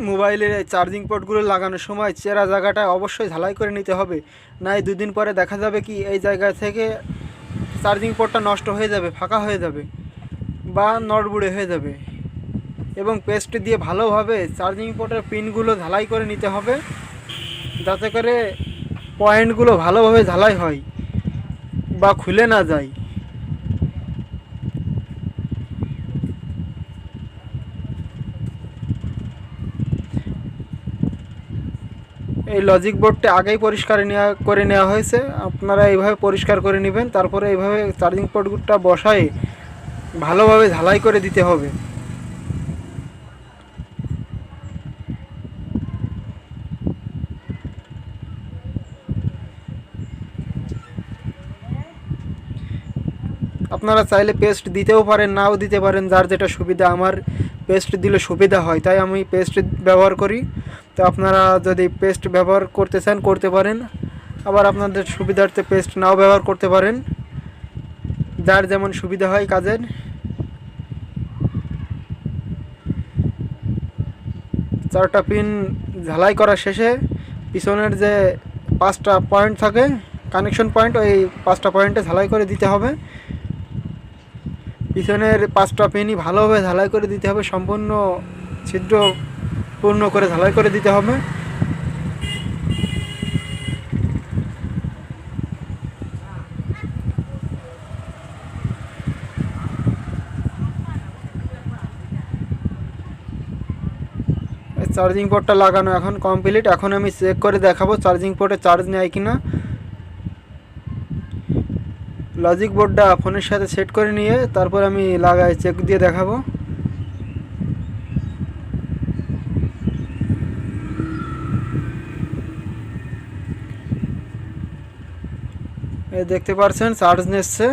মোবাইলের এই চার্জিং পোর্টগুলো লাগানোর সময় চেরা জায়গাটা অবশ্যই ঝালাই করে নিতে হবে, নাই দুদিন পরে দেখা যাবে কি এই জায়গা থেকে চার্জিং পোর্টটা নষ্ট হয়ে যাবে, ফাঁকা হয়ে যাবে বা নড়বুড়ে হয়ে যাবে। এবং পেস্ট দিয়ে ভালোভাবে চার্জিং পোর্টের পিনগুলো ঝালাই করে নিতে হবে, যাতে করে পয়েন্টগুলো ভালোভাবে ঝালাই হয় বা খুলে না যায়। এই লজিক বোর্ডটা আগেই পরিষ্কার করে নেওয়া হয়েছে, আপনারা এইভাবে পরিষ্কার করে নেবেন। তারপরে এইভাবে চার্জিং পোর্টটা বসায় ভালোভাবে ঝালাই করে দিতে হবে। আপনারা চাইলে পেস্ট দিতেও পারেন, নাও দিতে পারেন, যার যেটা সুবিধা। আমার পেস্ট দিলে সুবিধা হয়, তাই আমি পেস্ট ব্যবহার করি। তো আপনারা যদি পেস্ট ব্যবহার করতে চান করতে পারেন, আবার আপনাদের সুবিধার্থে পেস্ট নাও ব্যবহার করতে পারেন, যার যেমন সুবিধা হয় কাজের। চারটা পিন ঝালাই করা শেষে পিছনের যে 5টা পয়েন্ট থাকে কানেকশন পয়েন্ট, ওই 5টা পয়েন্টে ঝালাই করে দিতে হবে। পিছনের 5টা পিনই ভালোভাবে ঝালাই করে দিতে হবে, সম্পূর্ণ ছিদ্র পূর্ণ করে ঝালাই করে দিতে হবে। চার্জিং পোর্টটা লাগানো এখন কমপ্লিট। এখন আমি চেক করে দেখাবো চার্জিং পোর্টে চার্জ নেয় কিনা। লজিক বোর্ডটা ফোনের সাথে সেট করে নিয়ে তারপর আমি লাগাই চেক দিয়ে দেখাবো। এই দেখতে পাচ্ছেন চার্জ নিচ্ছে।